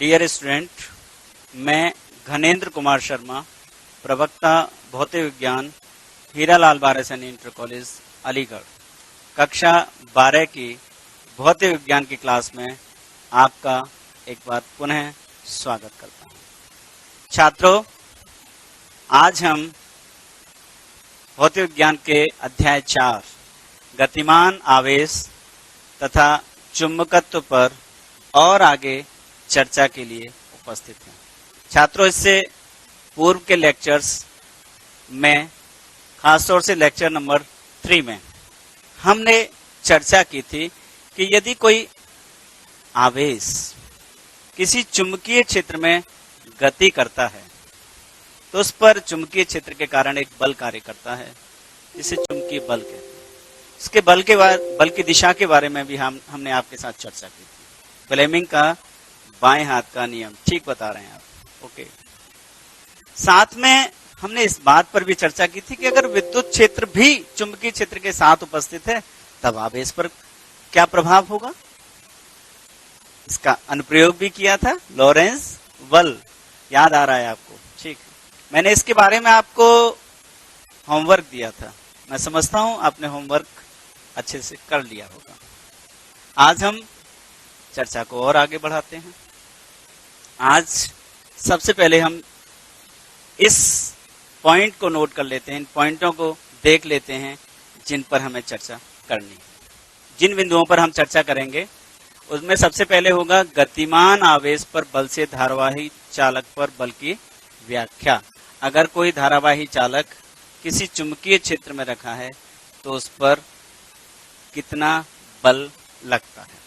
Dear student, मैं घनेंद्र कुमार शर्मा, प्रवक्ता भौतिक विज्ञान, हीरालाल बारेसैनी इंटर कॉलेज अलीगढ़, कक्षा 12 की भौतिक विज्ञान की क्लास में आपका एक बार पुनः स्वागत करता हूं। छात्रों, आज हम भौतिक विज्ञान के अध्याय 4 गतिमान आवेश तथा चुंबकत्व पर और आगे चर्चा के लिए उपस्थित हैं। छात्रों, इससे पूर्व के लेक्चर्स में, खासतौर से लेक्चर नंबर 3 में हमने चर्चा की थी कि यदि कोई आवेश किसी चुंबकीय क्षेत्र में गति करता है तो उस पर चुंबकीय क्षेत्र के कारण एक बल कार्य करता है, जिसे चुंबकीय बल कहते हैं। इसके बल की दिशा के बारे में भी हमने आपके साथ चर्चा की थी। फ्लेमिंग का बाएं हाथ का नियम ठीक बता रहे हैं आप। ओके, साथ में हमने इस बात पर भी चर्चा की थी कि अगर विद्युत क्षेत्र भी चुंबकीय क्षेत्र के साथ उपस्थित है तब आवेश पर क्या प्रभाव होगा। इसका अनुप्रयोग भी किया था, लॉरेंस बल, याद आ रहा है आपको? ठीक, मैंने इसके बारे में आपको होमवर्क दिया था। मैं समझता हूं आपने होमवर्क अच्छे से कर लिया होगा। आज हम चर्चा को और आगे बढ़ाते हैं। आज सबसे पहले हम इस पॉइंट को नोट कर लेते हैं, इन पॉइंटों को देख लेते हैं जिन पर हमें चर्चा करनी है। जिन बिंदुओं पर हम चर्चा करेंगे उसमें सबसे पहले होगा गतिमान आवेश पर बल से धारावाही चालक पर बल की व्याख्या। अगर कोई धारावाही चालक किसी चुंबकीय क्षेत्र में रखा है तो उस पर कितना बल लगता है।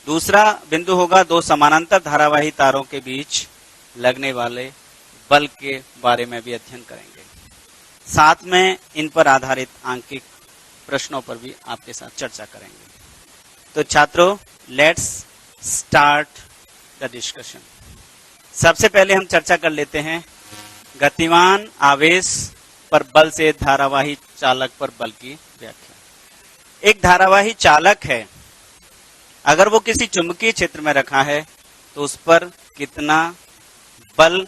दूसरा बिंदु होगा दो समानांतर धारावाही तारों के बीच लगने वाले बल के बारे में भी अध्ययन करेंगे। साथ में इन पर आधारित आंकिक प्रश्नों पर भी आपके साथ चर्चा करेंगे। तो छात्रों, लेट्स स्टार्ट द डिस्कशन। सबसे पहले हम चर्चा कर लेते हैं गतिमान आवेश पर बल से धारावाही चालक पर बल की व्याख्या। एक धारावाही चालक है, अगर वो किसी चुंबकीय क्षेत्र में रखा है तो उस पर कितना बल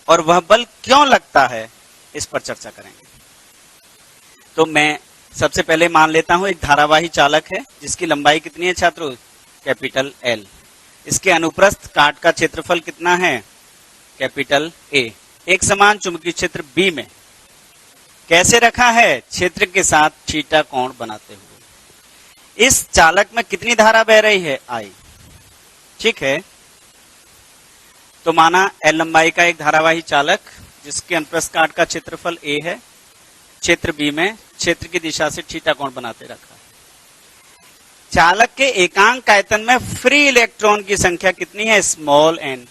और वह बल क्यों लगता है, इस पर चर्चा करेंगे। तो मैं सबसे पहले मान लेता हूं एक धारावाही चालक है जिसकी लंबाई कितनी है छात्रों? Capital L। इसके अनुप्रस्थ काट का क्षेत्रफल कितना है? Capital A। एक समान चुंबकीय क्षेत्र B में कैसे रखा है? क्षेत्र के साथ थीटा कोण बनाते हुए। इस चालक में कितनी धारा बह रही है? I। ठीक है, तो माना L लंबाई का एक धारावाही चालक जिसके अनुप्रस्थ काट का क्षेत्रफल A है, क्षेत्र B में क्षेत्र की दिशा से थीटा कोण बनाते रखा है। चालक के एकांक आयतन में फ्री इलेक्ट्रॉन की संख्या कितनी है? Small n।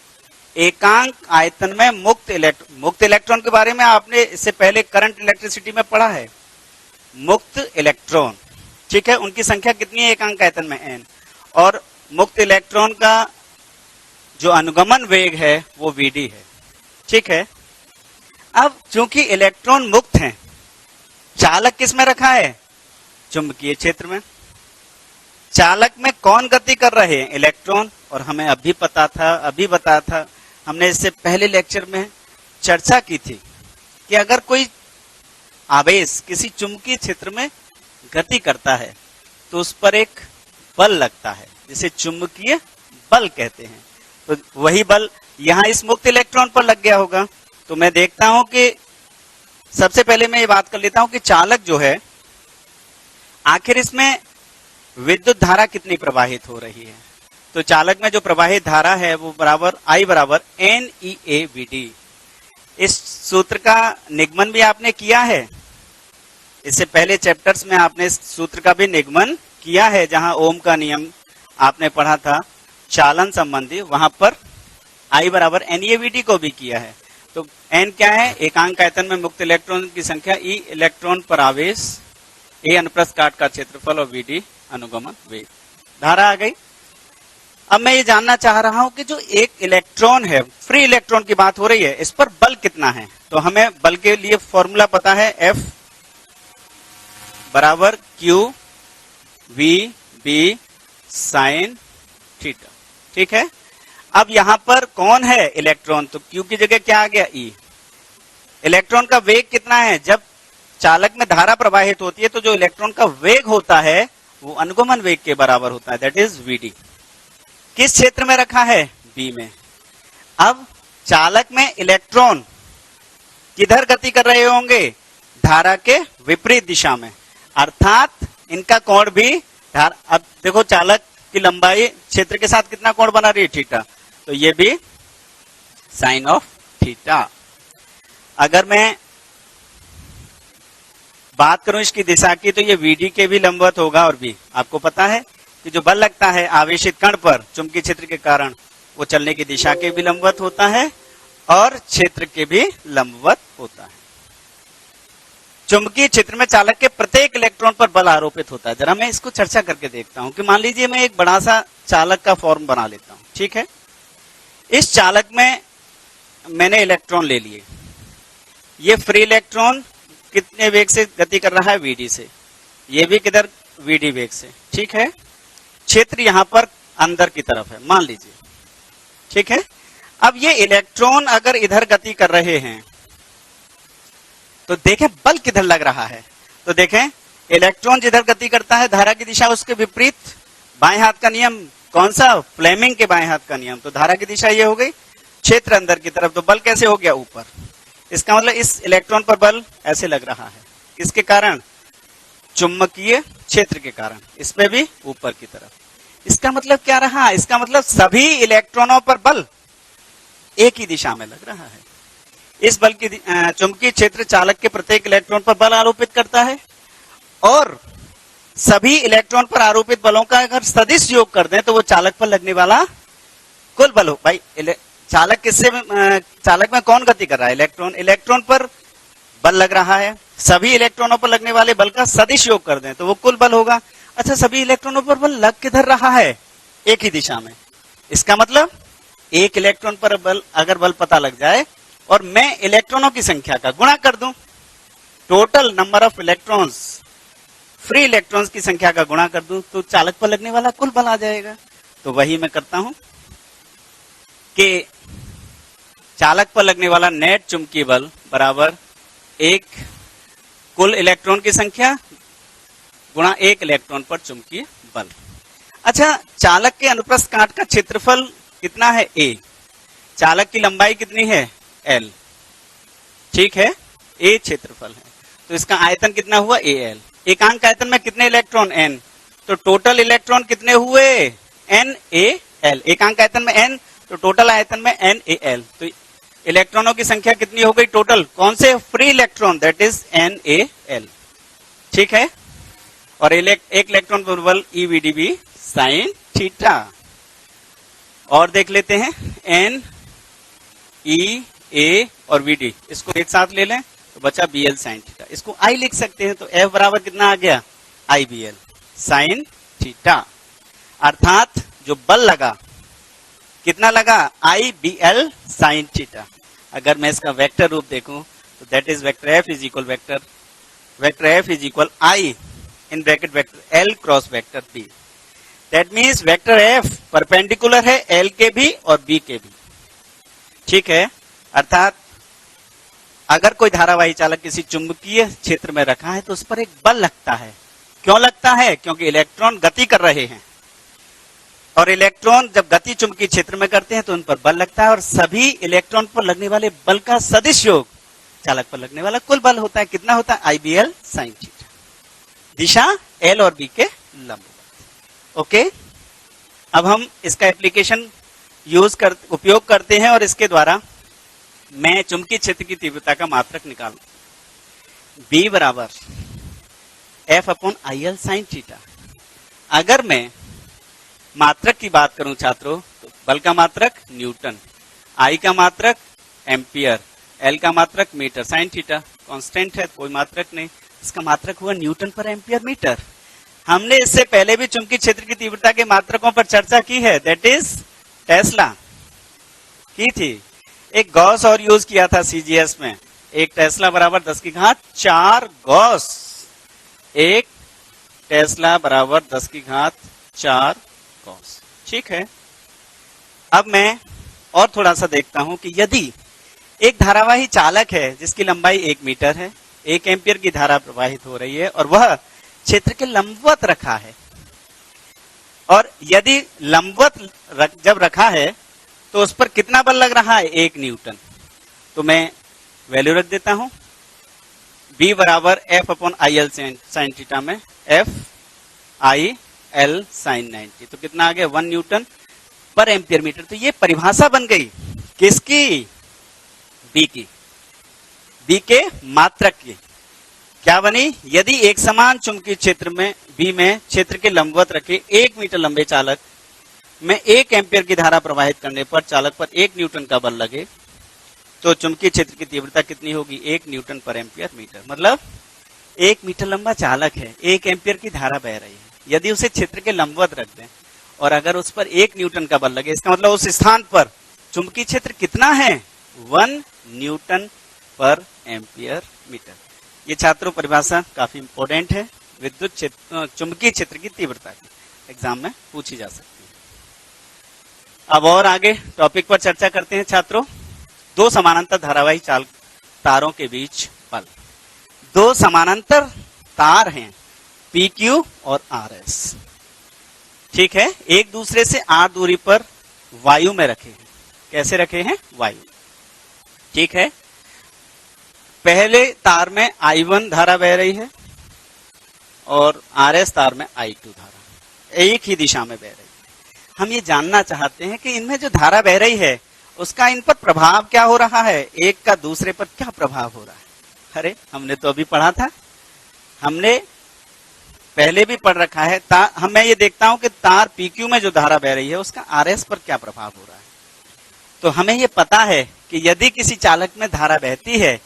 एकांक आयतन में मुक्त इलेक्ट्रॉन के बारे में आपने इससे पहले करंट इलेक्ट्रिसिटी में पढ़ा है। मुक्त इलेक्ट्रॉन, ठीक है, उनकी संख्या कितनी है एकांक आयतन में? n। और मुक्त इलेक्ट्रॉन का जो अनुगमन वेग है वो vd है। ठीक है, अब चूंकि इलेक्ट्रॉन मुक्त हैं, चालक किस में रखा है? चुंबकीय क्षेत्र में। चालक में कौन गति कर रहे हैं? इलेक्ट्रॉन। और हमें अभी बताया था, हमने इससे पहले लेक्चर में चर्चा की थी कि अगर कोई आवेश किसी चुंबकीय क्षेत्र में गति करता है तो उस पर एक बल लगता है, जिसे चुंबकीय बल कहते हैं। तो वही बल यहां इस मुक्त इलेक्ट्रॉन पर लग गया होगा। तो मैं देखता हूं कि सबसे पहले मैं ये बात कर लेता हूं कि चालक जो है, आखिर इसमें विद्युत धारा कितनी प्रवाहित हो रही है। तो चालक में जो प्रवाहित धारा है वो I बराबर NeAVD। इस सूत्र का निगमन भी आपने किया है, इससे पहले चैप्टर्स में आपने इस सूत्र का भी निगमन किया है, जहां ओम का नियम आपने पढ़ा था चालन संबंधी, वहां पर I बराबर NeAVD को भी किया है। तो n क्या है? एकांक आयतन में मुक्त इलेक्ट्रॉन की संख्या, E इलेक्ट्रॉन पर आवेश, A अनुप्रस्थ काट का क्षेत्रफल और Vd अनुगमन वेग। धारा आ गई। अब मैं ये जानना चाह रहा हूं कि जो एक इलेक्ट्रॉन है, फ्री इलेक्ट्रॉन की बात हो रही है, इस पर बल कितना है। तो हमें बल के लिए फॉर्मूला पता है, F बराबर Q V B sine theta. ठीक है, अब यहां पर कौन है इलेक्ट्रॉन, तो Q की जगह क्या आ गया E। इलेक्ट्रॉन का वेग कितना है, जब चालक में धारा प्रवाहित होती है तो जो इलेक्ट्रॉन का वेग होता है वो अनुगमन वेग के बराबर होता है, दैट इज Vd। किस क्षेत्र में रखा है, B में। अब चालक में इलेक्ट्रॉन किधर गति कर रहे होंगे, धारा के विपरीत दिशा में, अर्थात इनका कोण भी अब देखो चालक की लंबाई क्षेत्र के साथ कितना कोण बना रही है, थीटा, तो ये भी साइन ऑफ थीटा। अगर मैं बात करूं इसकी दिशा की तो ये Vd के भी लंबवत होगा, और भी आपको पता है कि जो बल लगता है आवेशित कण पर चुंबकीय क्षेत्र के कारण वो चलने की दिशा के भी लंबवत होता है और क्षेत्र के भी लंबवत होता है। चुंबकीय क्षेत्र में चालक के प्रत्येक इलेक्ट्रॉन पर बल आरोपित होता है। जरा मैं इसको चर्चा करके देखता हूं कि मान लीजिए मैं एक बड़ा सा चालक का फॉर्म बना लेता हूं, ठीक है। इस चालक में मैंने इलेक्ट्रॉन ले लिए, ये फ्री इलेक्ट्रॉन कितने वेग से गति कर रहा है, Vd से, ये भी किधर Vd वेग से, ठीक है। क्षेत्र यहां पर अंदर की तरफ है मान लीजिए, ठीक है। अब ये इलेक्ट्रॉन अगर इधर गति कर रहे हैं तो देखें बल किधर लग रहा है, तो देखें इलेक्ट्रॉन जिधर गति करता है धारा की दिशा उसके विपरीत, बाएं हाथ का नियम कौन सा, फ्लेमिंग के बाएं हाथ का नियम, तो धारा की दिशा ये हो गई, क्षेत्र अंदर की तरफ, तो बल कैसे हो गया, ऊपर। इसका मतलब इस इलेक्ट्रॉन पर बल ऐसे लग रहा है, किसके कारण, चुंबकीय क्षेत्र के कारण, इसमें भी ऊपर की तरफ। इसका मतलब क्या रहा, इसका मतलब सभी इलेक्ट्रॉनों पर बल एक ही दिशा में लग रहा है। इस बल की चुंबकीय क्षेत्र चालक के प्रत्येक इलेक्ट्रॉन पर बल आरोपित करता है, और सभी इलेक्ट्रॉन पर आरोपित बलों का अगर सदिश योग कर दें तो वो चालक पर लगने वाला कुल बल हो। भाई चालक किससे, चालक में कौन गति कर रहा है, इलेक्ट्रॉन, इलेक्ट्रॉन पर बल लग रहा है, सभी इलेक्ट्रॉनों पर लगने वाले बल का सदिश योग कर दें तो वो कुल बल होगा। अच्छा, सभी इलेक्ट्रॉनों पर बल लग किधर रहा है, एक ही दिशा में। इसका मतलब एक इलेक्ट्रॉन पर बल, अगर बल पता लग जाए और मैं इलेक्ट्रॉनों की संख्या का गुणा कर दूं, total number of electrons, free electrons की संख्या का गुणा कर दूं, तो चालक पर लगने वाला कुल बल आ जाएगा। तो वही मैं करता हूं कि चालक पर लगने वाला नेट चुंबकीय बल बराबर एक कुल इलेक्ट्रॉन की संख्या गुणा एक इलेक्ट्रॉन पर चुंबकीय बल। अच्छा, चालक के अनुप्रस्थ काट का क्षेत्रफल कितना है, A। चालक की लंबाई कितनी है, L, ठीक है, A क्षेत्रफल है, तो इसका आयतन कितना हुआ, Al। एकांक आयतन में कितने इलेक्ट्रॉन, N, तो टोटल इलेक्ट्रॉन कितने हुए, NaL। एकांक आयतन में N, तो टोटल आयतन में NaL, तो इलेक्ट्रॉनों की संख्या कितनी हो गई टोटल, कौन से, free electron, that is NaL, ठीक है। और एक इलेक्ट्रॉन पर बल EVd भी साइन थीटा। और देख लेते हैं N, E, A और Vd, इसको एक साथ ले लें तो बचा Bl साइन थीटा। इसको I लिख सकते हैं, तो F बराबर कितना आ गया, IBl साइन थीटा। अर्थात जो बल लगा कितना लगा, IBl साइन थीटा। अगर मैं इसका वेक्टर रूप देखूं तो that is vector F is equal vector F is equal I in bracket vector L cross vector B। That means vector F perpendicular है L के भी और B के भी, ठीक है। अर्थात अगर कोई धारावाही चालक किसी चुंबकीय क्षेत्र में रखा है तो उस पर एक बल लगता है। क्यों लगता है, क्योंकि इलेक्ट्रॉन गति कर रहे हैं, और इलेक्ट्रॉन जब गति चुंबकीय क्षेत्र में करते हैं तो उन पर बल लगता है, और सभी इलेक्ट्रॉन पर लगने वाले बल का सदिश योग चालक पर लगने वाला कुल बल होता है। कितना होता है, IBl साइन थीटा, दिशा L और B के लंबवत। ओके, अब हम इसका एप्लीकेशन उपयोग करते हैं, और इसके द्वारा मैं चुंबकीय क्षेत्र की तीव्रता का मात्रक निकालू। B बराबर F upon IL sine theta. अगर मैं मात्रक की बात करूं छात्रों, तो बल का मात्रक न्यूटन, I का मात्रक एम्पियर, L का मात्रक मीटर, साइन थीटा कांस्टेंट है, कोई मात्रक नहीं, इसका मात्रक हुआ न्यूटन पर एम्पियर मीटर। हमने इससे पहले भी चुंबकीय क्षेत्र की तीव्रता के मात्रकों पर चर्चा की है, दैट इज टेस्ला की थी। एक गॉस और यूज किया था CGS में, एक टेस्ला बराबर 10 की घात 4 गॉस, एक टेस्ला बराबर 10 की घात 4 गॉस, ठीक है। अब मैं और थोड़ा सा देखता हूं कि यदि एक धारावाही चालक है जिसकी लंबाई 1 मीटर है, 1 एम्पियर की धारा प्रवाहित हो रही है और वह क्षेत्र के लंबवत रखा है, और यदि लंबवत जब रखा है तो उस पर कितना बल लग रहा है? 1 न्यूटन। तो मैं वैल्यू रख देता हूं, B बराबर F upon IL sine theta में F IL साइन 90, तो कितना आ गया? 1 न्यूटन पर एम्पियर मीटर। तो ये परिभाषा बन गई किसकी? B की, B के मात्रक की। क्या बनी? यदि एक समान चुंबकीय क्षेत्र में B में क्षेत्र के लंबवत रखे 1 मीटर लंबे चालक में 1 एम्पियर की धारा प्रवाहित करने पर चालक पर 1 न्यूटन का बल लगे, तो चुंबकीय क्षेत्र की तीव्रता कितनी होगी? 1 न्यूटन पर एम्पियर मीटर। मतलब 1 मीटर लंबा चालक है, 1 एम्पियर की धारा बह रही है, यदि उसे क्षेत्र के लंबवत रख दें और अगर उस पर 1 न्यूटन का बल लगे, इसका मतलब उस स्थान पर चुंबकीय क्षेत्र कितना है? 1 न्यूटन पर एम्पियर मीटर। ये छात्रों परिभाषा काफी इंपॉर्टेंट है, विद्युत चुंबकीय क्षेत्र की तीव्रता की एग्जाम में पूछी जा सकती है। अब और आगे टॉपिक पर चर्चा करते हैं छात्रों। 2 समानांतर धारावाही तारों के बीच बल। 2 समानांतर तार हैं PQ और RS, ठीक है, एक दूसरे से r दूरी पर वायु में रखे हैं। कैसे रखे हैं? वायु, ठीक है। पहले तार में I1 धारा बह रही है और RS तार में I2 धारा एक ही दिशा में बह रही है। हम ये जानना चाहते हैं कि इनमें जो धारा बह रही है उसका इन पर प्रभाव क्या हो रहा है, एक का दूसरे पर क्या प्रभाव हो रहा है। अरे हमने तो अभी पढ़ा था, हमने पहले भी पढ़ रखा है। मैं ये देखता हूं कि तार PQ में जो धारा बह रही है उसका RS पर क्या प्रभाव हो रहा है। तो हमें ये पता है कि यदि किसी चालक में धारा बहती है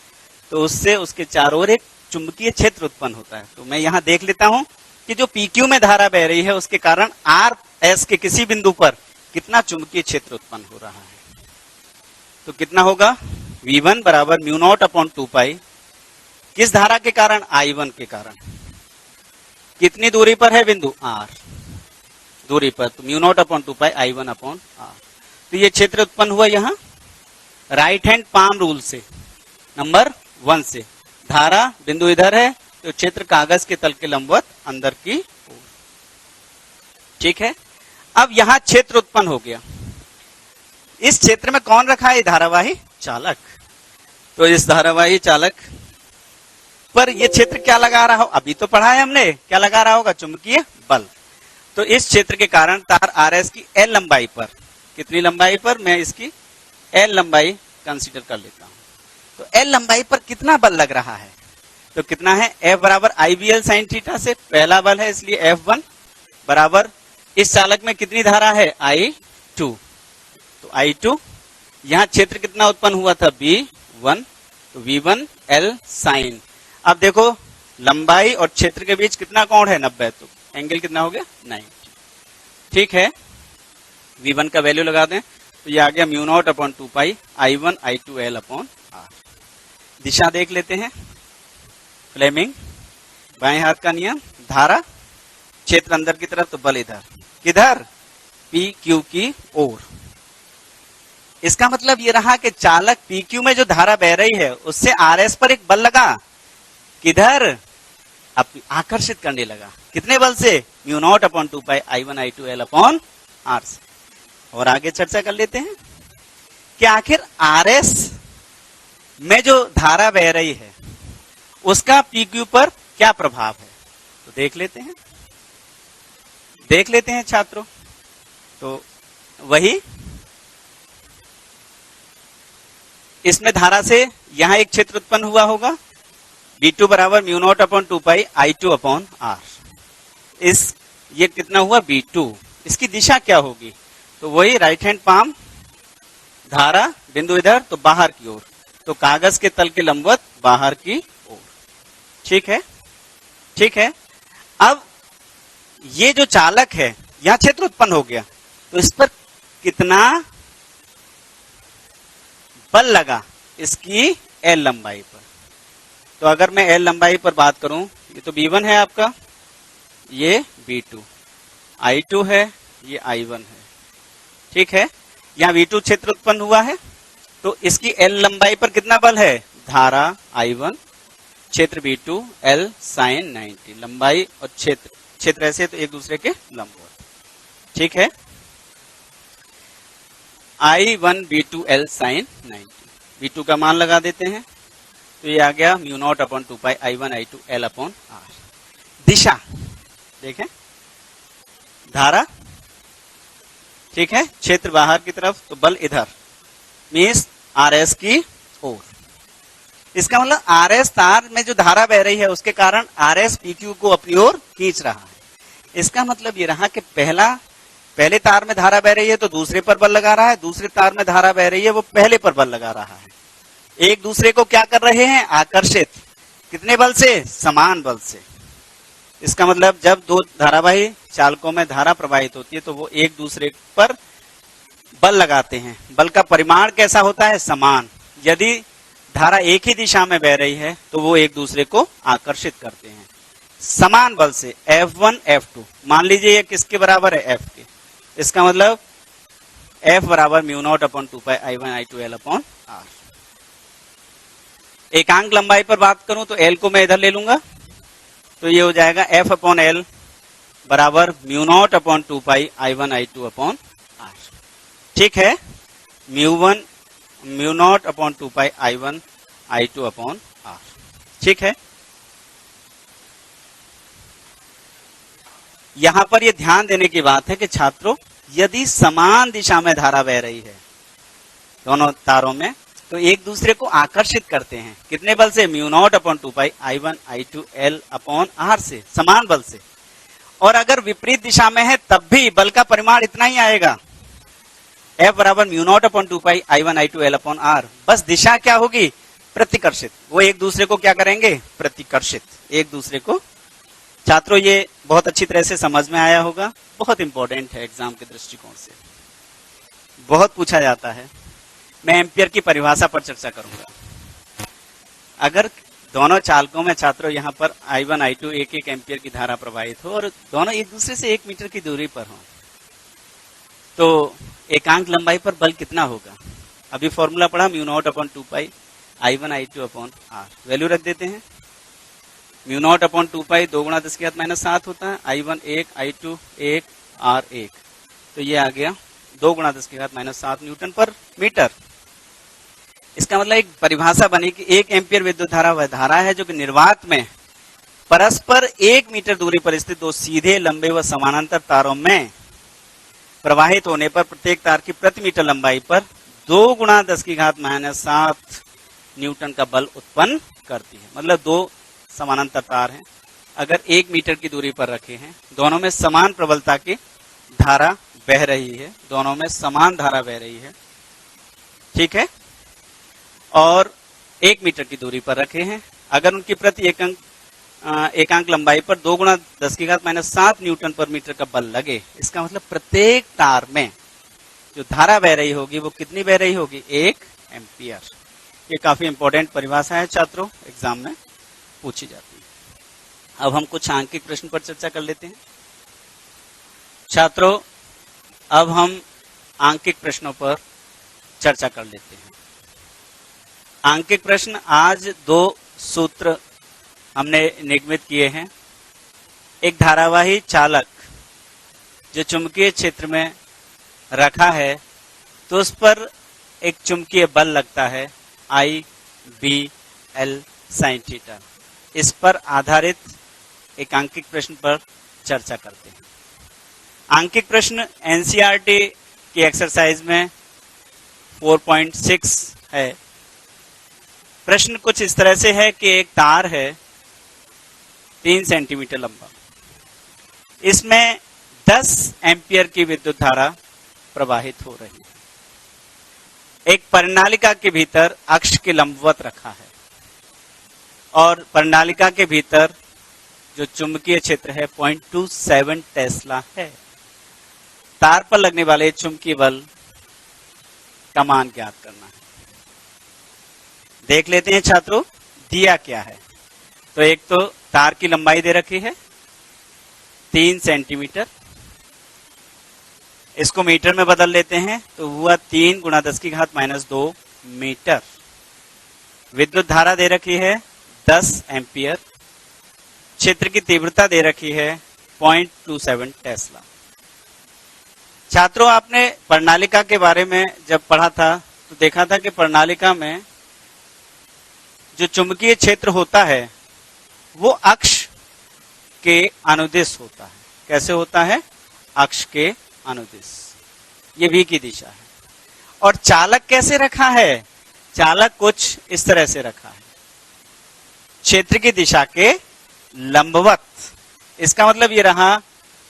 तो उससे उसके चारों ओर एक चुंबकीय क्षेत्र उत्पन्न होता है। तो मैं यहाँ देख लेता हूं कि जो PQ में धारा बह रही है उसके कारण RS के किसी बिंदु पर कितना चुंबकीय क्षेत्र उत्पन्न हो रहा है। तो कितना होगा? V1 बराबर म्यू नॉट अपॉन 2 पाई, किस धारा के कारण? I1 के कारण। कितनी दूरी पर है बिंदु? R दूरी पर, तो म्यू नॉट अपॉन 2 पाई I1 अपॉन R। तो ये क्षेत्र उत्पन्न हुआ यहाँ राइट हैंड पाम रूल से, नंबर 1 से। धारा बिंदु इधर है तो क्षेत्र कागज के तल के लंबवत अंदर की ओर, ठीक है। अब यहाँ क्षेत्र उत्पन्न हो गया। इस क्षेत्र में कौन रखा है? धारावाही चालक। तो इस धारावाही चालक पर यह क्षेत्र क्या लगा रहा हो? अभी तो पढ़ा है हमने, क्या लगा रहा होगा? चुंबकीय बल। तो इस क्षेत्र के कारण तार RS की L लंबाई पर, कितनी लंबाई पर? मैं इसकी L लंबाई कंसीडर कर लेता हूं। तो L लंबाई पर कितना बल लग रहा है? तो कितना है? F बराबर IBL साइन थीटा से, पहला बल है इसलिए F1 बराबर, इस चालक में कितनी धारा है? I2। तो I2, यहां क्षेत्र कितना उत्पन्न हुआ था? B1, तो V1 L साइन। अब देखो लंबाई और क्षेत्र के बीच कितना कोण है? 90, तो एंगल कितना हो गया? 90, ठीक है। V1 का वैल्यू लगा दें तो ये आ गया म्यू नॉट अपॉन 2 पाई I1 I2 L upon R। दिशा देख लेते हैं। फ्लेमिंग बाएं हाथ का नियम, धारा क्षेत्र अंदर की तरफ तो बल इधर, किधर? PQ की ओर। इसका मतलब ये रहा कि चालक PQ में जो धारा बह रही है उससे RS पर एक बल लगा, किधर? अब आकर्षित करने लगा। कितने बल से? म्यू नॉट अपॉन 2 पाई I1 I2 L upon R से। और आगे चर्चा कर लेते हैं कि आखिर RS में जो धारा बह रही है उसका PQ पर क्या प्रभाव है। तो देख लेते हैं छात्रों। तो वही, इसमें धारा से यहां एक क्षेत्र उत्पन्न हुआ होगा, B2 बराबर म्यू नॉट अपॉन 2 पाई I2 अपॉन R। ये कितना हुआ? B2। इसकी दिशा क्या होगी? तो वही राइट हैंड पाम, धारा बिंदु इधर तो बाहर की ओर, तो कागज के तल के लंबवत बाहर की ओर, ठीक है। अब ये जो चालक है यहां क्षेत्र उत्पन्न हो गया, तो इस पर कितना बल लगा? इसकी L लंबाई पर। तो अगर मैं L लंबाई पर बात करूं, ये तो B1 है आपका, ये B2, I2 है, ये I1 है, ठीक है। यहाँ V2 क्षेत्र उत्पन्न हुआ है, तो इसकी L लंबाई पर कितना बल है? धारा I1 क्षेत्र V2 L sin 90, लंबाई और क्षेत्र ऐसे तो एक दूसरे के लंबवत। ठीक है, I1 V2 L sin 90, V2 का मान लगा देते हैं, तो ये आ गया म्यू नॉट अपॉन 2 पाई I1 I2 L upon R। दिशा देखें, धारा, ठीक है, क्षेत्र बाहर की तरफ, तो बल इधर, मीन्स RS की ओर। इसका मतलब RS तार में जो धारा बह रही है उसके कारण RS PQ को अपनी ओर खींच रहा है। इसका मतलब ये रहा कि पहले तार में धारा बह रही है तो दूसरे पर बल लगा रहा है, दूसरे तार में धारा बह रही है वो पहले पर बल लगा रहा है। एक दूसरे को क्या कर रहे हैं? आकर्षित। कितने बल से? समान बल से। इसका मतलब जब दो धारावाही चालकों में धारा प्रवाहित होती है तो वो एक दूसरे पर बल लगाते हैं। बल का परिमाण कैसा होता है? समान। यदि धारा एक ही दिशा में बह रही है तो वो एक दूसरे को आकर्षित करते हैं समान बल से। F1 F2 मान लीजिए ये किसके बराबर है? F के। इसका मतलब F बराबर म्यू नॉट अपॉन 2 पाई I1 I2 L upon R। एकांक लंबाई पर बात करूं तो L को मैं इधर ले लूंगा, तो ये हो जाएगा F अपॉन L बराबर म्यू नॉट अपॉन 2 पाई I1 I2 अपॉन R। ठीक है, म्यू नॉट अपॉन 2 पाई I1 I2 अपॉन R। ठीक है, यहां पर ये ध्यान देने की बात है कि छात्रों, यदि समान दिशा में धारा बह रही है दोनों तारों में, तो एक दूसरे को आकर्षित करते हैं। कितने बल से? म्यू नॉट अपॉन 2 पाई I1 I2 L upon R से, समान बल से। और अगर विपरीत दिशा में है तब भी बल का परिमाण इतना ही आएगा, F बराबर म्यू नॉट अपॉन 2 पाई I1 I2 L upon R। बस दिशा क्या होगी? प्रतिकर्षित। वो एक दूसरे को क्या करेंगे? प्रतिकर्षित, एक दूसरे को। छात्रों, ये बहुत अच्छी तरह से समझ में आया होगा, बहुत इंपॉर्टेंट है एग्जाम के दृष्टिकोण से, बहुत पूछा जाता है। मैं एम्पियर की परिभाषा पर चर्चा करूंगा। अगर दोनों चालकों में छात्रों यहाँ पर I1 I2 एक एक एम्पियर की धारा प्रवाहित हो और दोनों एक दूसरे से 1 मीटर की दूरी पर हो, तो एकांक लंबाई पर बल कितना होगा? अभी फॉर्मूला पढ़ा, म्यू नॉट अपॉन 2 पाई I1 I2 upon R। Value रख देते हैं। म्यू नॉट अपॉन 2 पाई 2 गुणा 10 की घात -7 होता है। I1 1 I2 1 R 1, तो ये आ गया 2 गुणा 10 की घात -7 न्यूटन पर मीटर। इसका मतलब एक परिभाषा बनी कि 1 एम्पियर विद्युत धारा वह धारा है जो कि निर्वात में परस्पर 1 मीटर दूरी पर स्थित दो सीधे लंबे व समानांतर तारों में प्रवाहित होने पर प्रत्येक तार की प्रति मीटर लंबाई पर 2 गुणा 10 की घात -7 न्यूटन का बल उत्पन्न करती है। मतलब दो समानांतर तार हैं, अगर 1 मीटर की दूरी पर रखे हैं, दोनों में समान प्रबलता की धारा बह रही है, दोनों में समान धारा बह रही है। ठीक है, और 1 मीटर की दूरी पर रखे हैं, अगर उनकी प्रति एकांक लंबाई पर 2 गुणा 10 की घात -7 न्यूटन पर मीटर का बल लगे, इसका मतलब प्रत्येक तार में जो धारा बह रही होगी वो कितनी बह रही होगी? 1 एम्पियर। ये काफी इंपॉर्टेंट परिभाषा है छात्रों, एग्जाम में पूछी जाती है। अब हम कुछ आंकिक प्रश्न पर चर्चा कर लेते हैं। छात्रों, अब हम आंकिक प्रश्नों पर चर्चा कर लेते हैं। आंकिक प्रश्न, आज 2 सूत्र हमने निगमित किए हैं। एक धारावाही चालक जो चुंबकीय क्षेत्र में रखा है तो उस पर एक चुंबकीय बल लगता है I B L sin theta. इस पर आधारित एक आंकिक प्रश्न पर चर्चा करते हैं। आंकिक प्रश्न NCERT की एक्सरसाइज में 4.6 है। प्रश्न कुछ इस तरह से है कि एक तार है 3 सेंटीमीटर लंबा, इसमें 10 एम्पियर की विद्युत धारा प्रवाहित हो रही है। एक परिनालिका के भीतर अक्ष के लंबवत रखा है और परिनालिका के भीतर जो चुंबकीय क्षेत्र है 0.27 टेस्ला है। तार पर लगने वाले चुंबकीय बल का मान ज्ञात करना है। देख लेते हैं छात्रों, दिया क्या है। तो एक तो तार की लंबाई दे रखी है 3 सेंटीमीटर, इसको मीटर में बदल लेते हैं तो हुआ 3 गुणा 10 की घात -2 मीटर। विद्युत धारा दे रखी है 10 एम्पियर। क्षेत्र की तीव्रता दे रखी है 0.27 टेस्ला। छात्रों, आपने प्रणालिका के बारे में जब पढ़ा था तो देखा था कि प्रणालिका में जो चुंबकीय क्षेत्र होता है वो अक्ष के अनुदिश होता है। कैसे होता है? अक्ष के अनुदिश। ये v की दिशा है। और चालक कैसे रखा है? चालक कुछ इस तरह से रखा है, क्षेत्र की दिशा के लंबवत। इसका मतलब ये रहा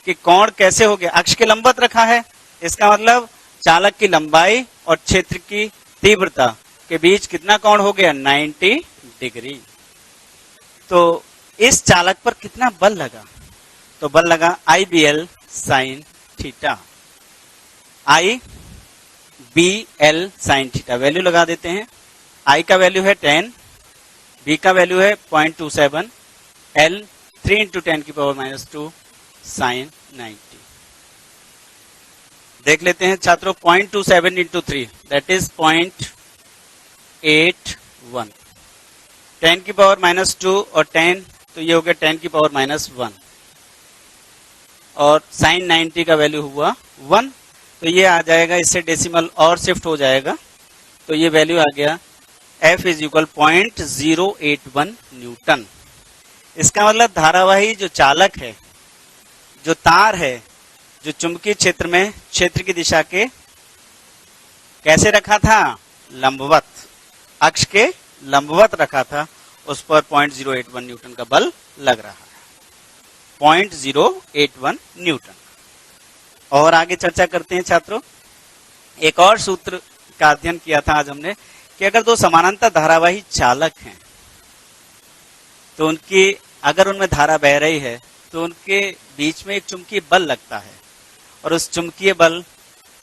कि कोण कैसे हो गया? अक्ष के लंबवत रखा है। इसका मतलब चालक की लंबाई और क्षेत्र की तीव्रता के बीच कितना कोण हो गया? 90 डिग्री। तो इस चालक पर कितना बल लगा? तो बल लगा IBL sine theta. IBL sine theta value लगा देते हैं। I का वैल्यू है 10, B का वैल्यू है 0.27, L 3 × 10⁻² साइन 90। देख लेते हैं छात्रों, 0.27 × 3 दैट इज 0.81, 10⁻² और 10 तो ये हो गया 10⁻1 और साइन 90 का वैल्यू हुआ 1। तो ये आ जाएगा, इससे डेसिमल और शिफ्ट हो जाएगा तो ये वैल्यू आ गया F = 0.081 न्यूटन। इसका मतलब धारावाही जो चालक है, जो तार है, जो चुंबकीय क्षेत्र में क्षेत्र की दिशा के कैसे रखा था? लंबवत, अक्ष के लंबवत रखा था, उस पर 0.081 न्यूटन का बल लग रहा है। 0.081 न्यूटन। और आगे चर्चा करते हैं छात्रों। एक और सूत्र का अध्ययन किया था आज हमने कि अगर दो समानांतर धारावाही चालक हैं तो अगर उनमें धारा बह रही है तो उनके बीच में एक चुंबकीय बल लगता है और उस चुंबकीय बल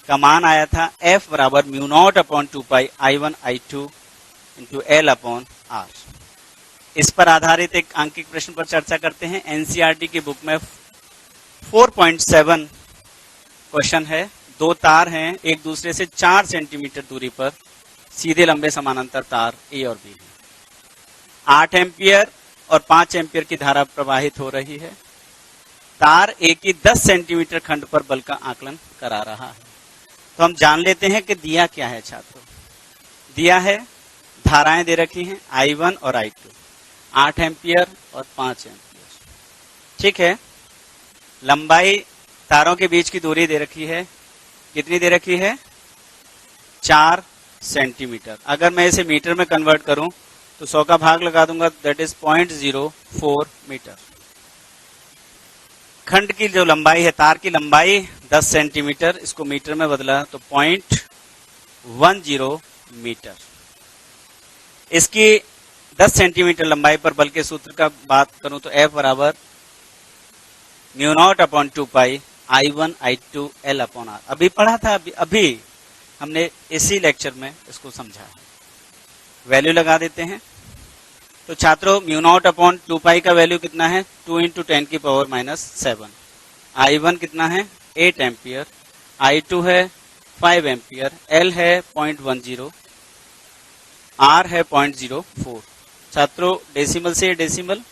का मान आया था F = μ0/2π I1I2 × L/R। इस पर आधारित एक अंकित प्रश्न पर चर्चा करते हैं। एनसीईआरटी की बुक में 4.7 क्वेश्चन है। दो तार हैं, एक दूसरे से 4 सेंटीमीटर दूरी पर सीधे लंबे समानांतर तार ए और बी हैं। 8 एम्पियर और 5 एम्पियर की धारा प्रवाहित हो रही है। तार ए की 10 सेंटीमीटर खंड पर बल का आकलन करा रहा है। तो हम जान लेते हैं कि दिया क्या है छात्रों। दिया है, धाराएं दे रखी हैं I1 और I2, 8 एम्पियर और 5 एम्पियर। ठीक है। लंबाई तारों के बीच की दूरी दे रखी है, कितनी दे रखी है? 4 सेंटीमीटर। अगर मैं इसे मीटर में कन्वर्ट करूं तो 100 का भाग लगा दूंगा, दैट इज 0.04 मीटर। खंड की जो लंबाई है, तार की लंबाई 10 सेंटीमीटर, इसको मीटर में बदला तो 0.10 मीटर। इसकी 10 सेंटीमीटर लंबाई पर बल के सूत्र का बात करूं तो F = μ0/2π I1I2 L/R। अभी पढ़ा था, अभी हमने इसी लेक्चर में इसको समझा है। वैल्यू लगा देते हैं। तो छात्रों, μ0/2π का वैल्यू कितना है? 2 × 10⁻7। I1 कितना है? 8 एम्पियर। I2 है 5 एम्पियर। L है 0.10, R है 0.04। छात्रों, डेसिमल से डेसिमल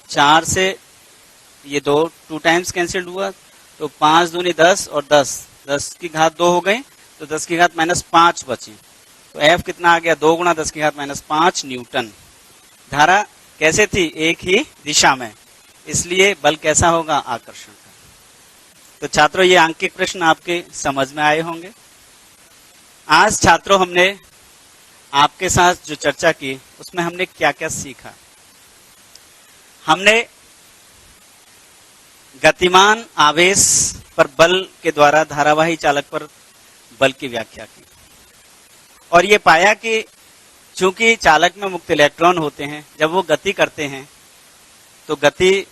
4 से ये 2 टाइम्स कैंसिल हुआ तो 5 दूनी 10 और 10 की घात 2 हो गई तो 10 की घात -5 बची। तो F कितना आ गया? 2 × 10 की घात -5 न्यूटन। धारा कैसे थी? एक ही दिशा में, इसलिए बल कैसा होगा? आकर्षण का। तो छात्रों, ये अंकित प्रश्न आपके समझ में आए होंगे। आज छात्रों, हमने आपके साथ जो चर्चा की उसमें हमने क्या क्या सीखा? हमने गतिमान आवेश पर बल के द्वारा धारावाही चालक पर बल की व्याख्या की और ये पाया कि चूंकि चालक में मुक्त इलेक्ट्रॉन होते हैं, जब वो गति करते हैं तो गति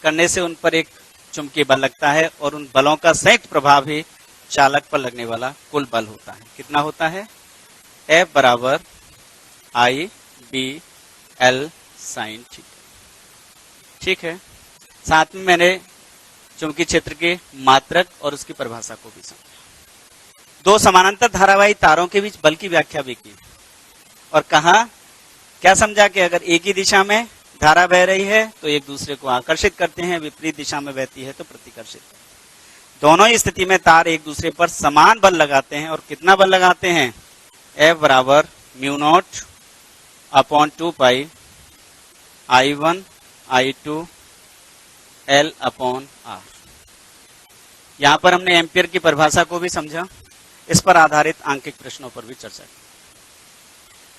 करने से उन पर एक चुंबकीय बल लगता है और उन बलों का संयुक्त प्रभाव ही चालक पर लगने वाला कुल बल होता है। कितना होता है? F = IBL sine theta. ठीक है। साथ में मैंने चुंबकीय क्षेत्र के मात्रक और उसकी परिभाषा को भी समझा। दो समानांतर धारावाही तारों के बीच बल की व्याख्या भी की और कहा क्या समझा कि अगर एक ही दिशा में धारा बह रही है तो एक दूसरे को आकर्षित करते हैं, विपरीत दिशा में बहती है तो प्रतिकर्षित करते हैं। दोनों ही स्थिति में तार एक दूसरे पर समान बल लगाते हैं और कितना बल लगाते हैं? F बराबर म्यू नॉट अपॉन 2 पाई I1 I2 L upon R। यहां पर हमने एम्पियर की परिभाषा को भी समझा, इस पर आधारित आंकिक प्रश्नों पर भी चर्चा की।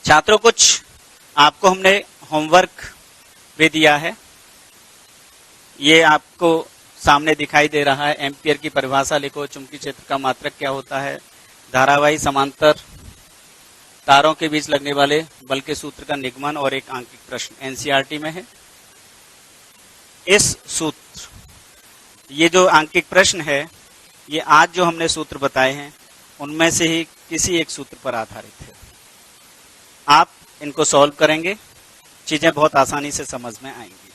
छात्रों, कुछ आपको हमने होमवर्क भी दिया है, ये आपको सामने दिखाई दे रहा है। एम्पियर की परिभाषा लिखो, चुंबकीय क्षेत्र का मात्रक क्या होता है, धारावाही समांतर तारों के बीच लगने वाले बल के सूत्र का निगमन और एक आंकिक प्रश्न एनसीईआरटी में है। इस सूत्र, ये जो आंकिक प्रश्न है, ये आज जो हमने सूत्र बताए हैं उनमें से ही किसी एक सूत्र पर आधारित है। आप इनको सॉल्व करेंगे, चीजें बहुत आसानी से समझ में आएंगी।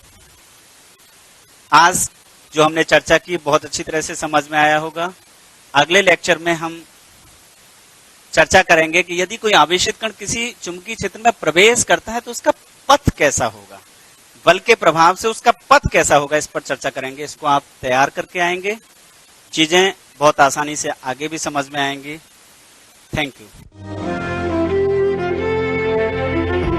आज जो हमने चर्चा की बहुत अच्छी तरह से समझ में आया होगा। अगले लेक्चर में हम चर्चा करेंगे कि यदि कोई आवेशित कण किसी चुंबकीय क्षेत्र में प्रवेश करता है तो उसका पथ कैसा होगा, बल के प्रभाव से उसका पथ कैसा होगा, इस पर चर्चा करेंगे। इसको आप तैयार करके आएंगे, चीजें बहुत आसानी से आगे भी समझ में आएंगी। Thank you.